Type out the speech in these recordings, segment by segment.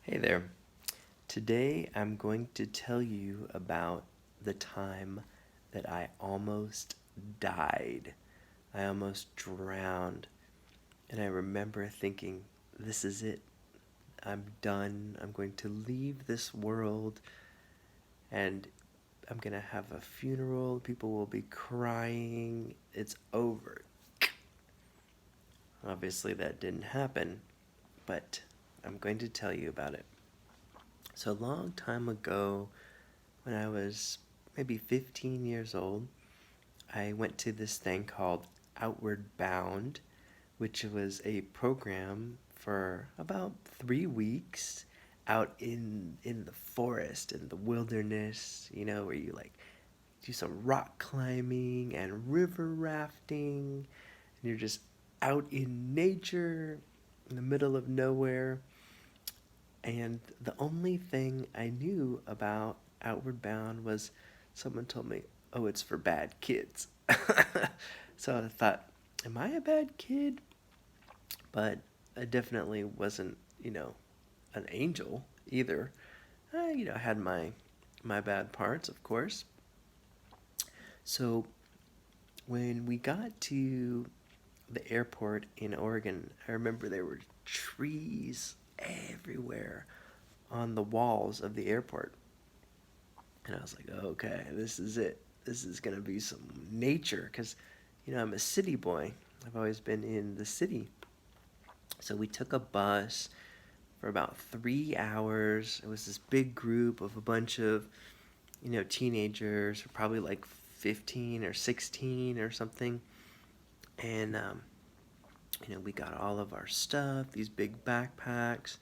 Hey there. Today I'm going to tell you about the time that I almost died. I almost drowned. And I remember thinking, this is it. I'm done. I'm going to leave this world and I'm going to have a funeral. People will be crying. It's over. Obviously, that didn't happen, but I'm going to tell you about it. So, a long time ago, when I was maybe 15 years old, I went to this thing called Outward Bound, which was a program for about 3 weeks out in the forest, in the wilderness, where you like do some rock climbing and river rafting, and you're just out in nature in the middle of nowhere. And the only thing I knew about Outward Bound was someone told me, oh, it's for bad kids. So I thought, am I a bad kid? But I definitely wasn't, an angel either. I had my bad parts, of course. So when we got to the airport in Oregon, I remember there were trees everywhere on the walls of the airport. And I was like, okay, this is it. This is going to be some nature because, I'm a city boy. I've always been in the city. So we took a bus for about 3 hours. It was this big group of a bunch of, teenagers, probably like 15 or 16 or something. And, we got all of our stuff, these big backpacks,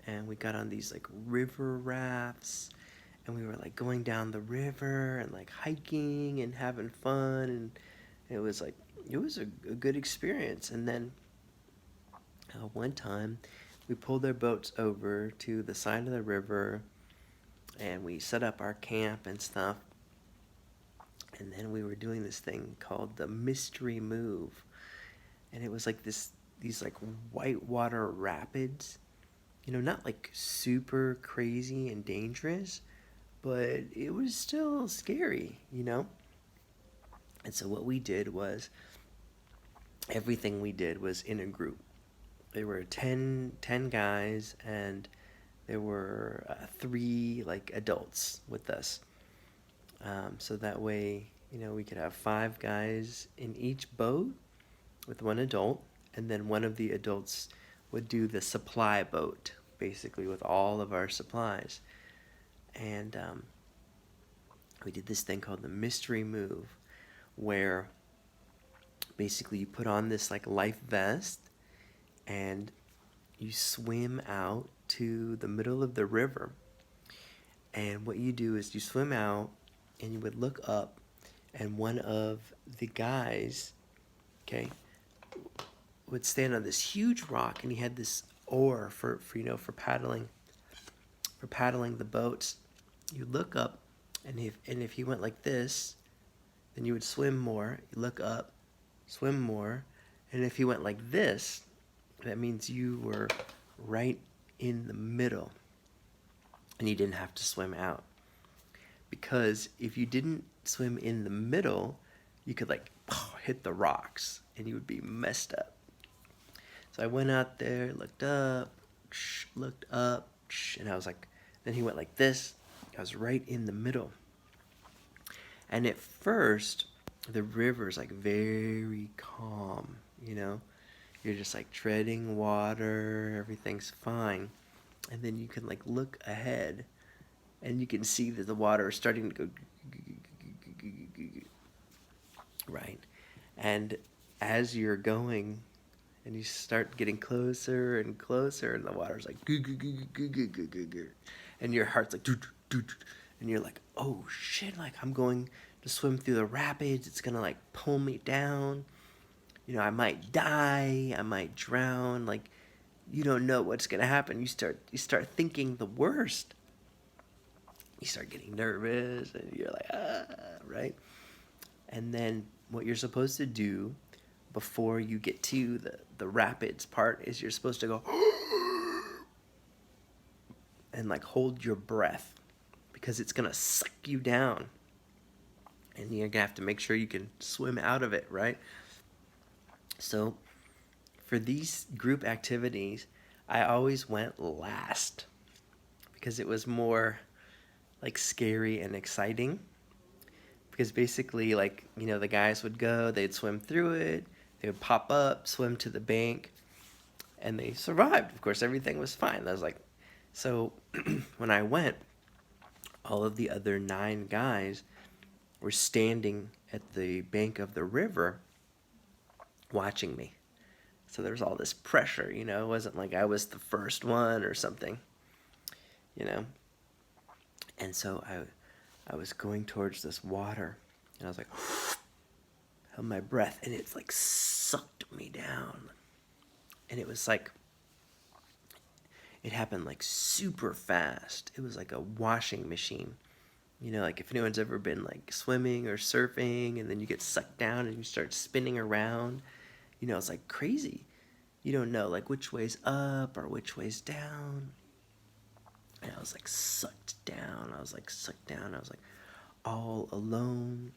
and we got on these like river rafts, and we were like going down the river and like hiking and having fun, and it was like it was a good experience. And then one time we pulled their boats over to the side of the river and we set up our camp and stuff, and then we were doing this thing called the mystery move, and it was like these like whitewater rapids, not like super crazy and dangerous, but it was still scary. And so what we did was everything we did was in a group. There were 10 guys, and there were three like adults with us. So that way, we could have 5 guys in each boat with one adult, and then one of the adults would do the supply boat, basically with all of our supplies. And we did this thing called the mystery move, where basically you put on this like life vest and you swim out to the middle of the river. And what you do is you swim out and you would look up, and one of the guys, okay, would stand on this huge rock, and he had this oar for paddling the boats. You look up, and if he went like this, then you would swim more. You look up, swim more, and if he went like this, that means you were right in the middle, and you didn't have to swim out. Because if you didn't swim in the middle, you could like hit the rocks, and you would be messed up. So I went out there, looked up, and I was like, then he went like this. I was right in the middle. And at first, the river's like very calm. You're just like treading water, everything's fine. And then you can like look ahead and you can see that the water is starting to go right. And as you're going and you start getting closer and closer, and the water's like and your heart's like and you're like, oh shit, like I'm going to swim through the rapids, it's gonna like pull me down, I might die, I might drown, like you don't know what's gonna happen. You start thinking the worst. You start getting nervous and you're like, right? And then what you're supposed to do before you get to the rapids part is you're supposed to go and like hold your breath because it's gonna suck you down, and you're gonna have to make sure you can swim out of it, right? So for these group activities, I always went last because it was more like scary and exciting. Because basically, like, the guys would go, they'd swim through it, they would pop up, swim to the bank, and they survived. Of course, everything was fine. I was like, so when I went, all of the other 9 guys were standing at the bank of the river watching me. So there was all this pressure, it wasn't like I was the first one or something, you know. And so I was going towards this water, and I was like, held my breath, and it's like sucked me down. And it was like, it happened like super fast. It was like a washing machine. Like if anyone's ever been like swimming or surfing, and then you get sucked down and you start spinning around, it's like crazy. You don't know like which way's up or which way's down. And I was like sucked down. I was like all alone.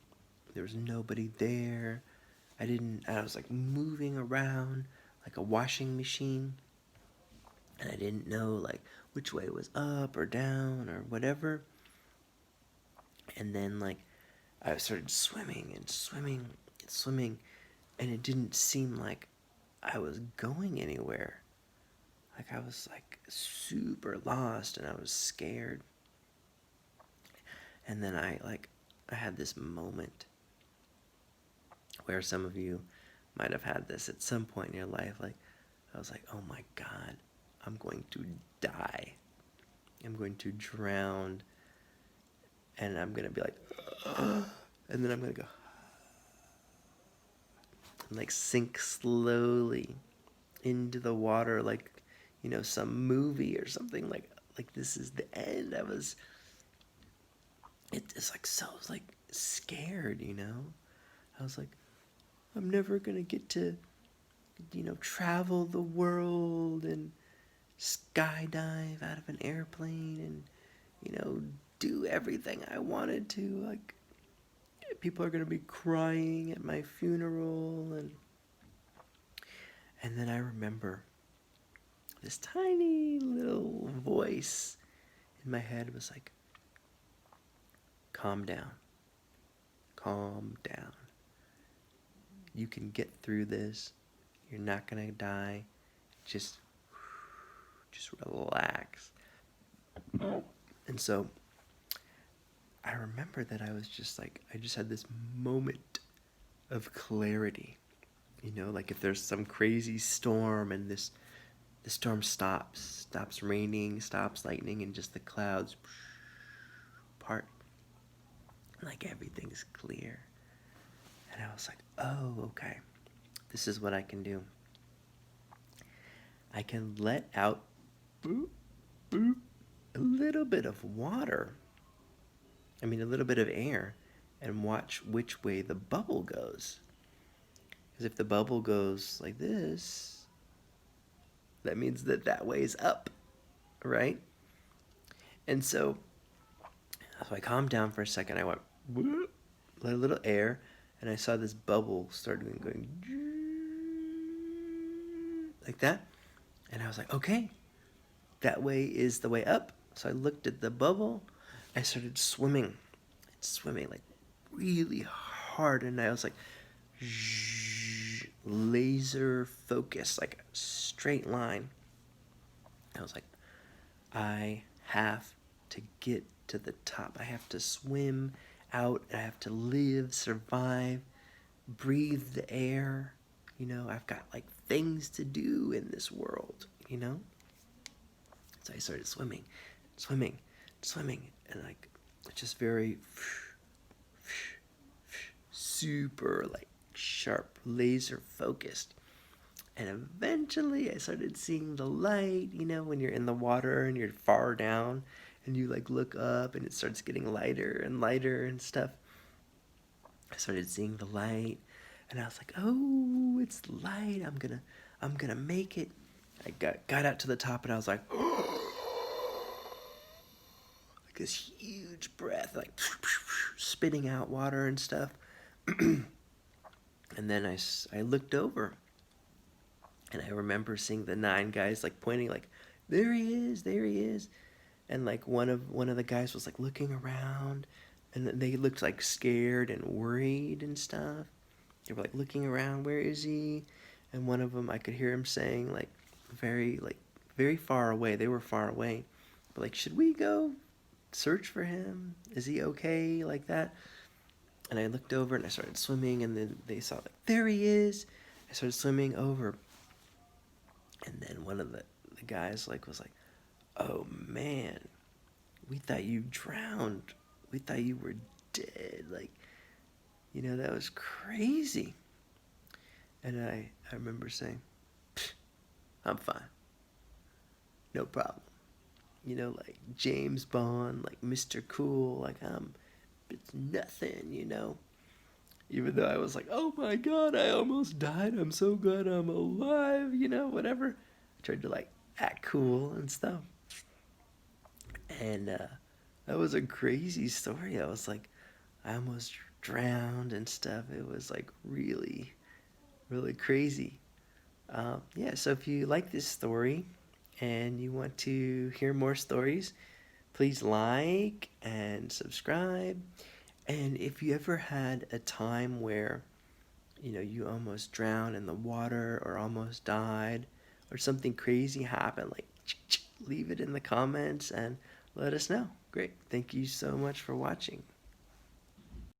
There was nobody there. I was like moving around like a washing machine. And I didn't know like which way was up or down or whatever. And then like I started swimming and swimming and swimming, and it didn't seem like I was going anywhere. Like I was like super lost, and I was scared. And then I had this moment where some of you might have had this at some point in your life. Like I was like, oh my God, I'm going to die. I'm going to drown. And I'm going to be like, and then I'm going to go, and like sink slowly into the water, like, some movie or something, like this is the end. It's like, so I was like scared, I was like, I'm never going to get to, travel the world and skydive out of an airplane and, do everything I wanted to. Like, people are going to be crying at my funeral. And then I remember this tiny little voice in my head was like, calm down. Calm down. You can get through this. You're not going to die. Just relax. And so I remember that I was just like, I just had this moment of clarity. Like if there's some crazy storm and the storm stops raining, stops lightning, and just the clouds part, like everything's clear. And I was like, oh, okay, this is what I can do. I can let out boop, boop, a little bit of water. A little bit of air, and watch which way the bubble goes. Because if the bubble goes like this, that means that way is up, right? And so I calmed down for a second. I went, whoop, let a little air, and I saw this bubble start going like that. And I was like, okay, that way is the way up. So I looked at the bubble. I started swimming like really hard, and I was like laser focused, like a straight line. I was like, I have to get to the top. I have to swim out. I have to live, survive, breathe the air. I've got like things to do in this world, So I started swimming, and like just very super like sharp, laser focused. And eventually I started seeing the light, when you're in the water and you're far down and you like look up and it starts getting lighter and lighter and stuff. I started seeing the light, and I was like, oh, it's light. I'm gonna make it. I got out to the top, and I was like, this huge breath, like spitting out water and stuff. And then I looked over, and I remember seeing the 9 guys like pointing, like, there he is, there he is. And like one of the guys was like looking around, and they looked like scared and worried and stuff. They were like looking around, where is he? And one of them, I could hear him saying, like very far away. They were far away, but like, should we go search for him? Is he okay? Like that. And I looked over and I started swimming, and then they saw, like, there he is. I started swimming over, and then one of the guys like was like, oh man, we thought you drowned. We thought you were dead. Like, that was crazy. And I remember saying, I'm fine. No problem. Like James Bond, like Mr. Cool, like it's nothing, Even though I was like, oh my god, I almost died. I'm so glad I'm alive, whatever. I tried to like act cool and stuff. And that was a crazy story. I was like, I almost drowned and stuff. It was like really, really crazy. Yeah, so if you like this story and you want to hear more stories, please like and subscribe. And if you ever had a time where, you almost drowned in the water or almost died or something crazy happened, like, leave it in the comments and let us know. Great. Thank you so much for watching.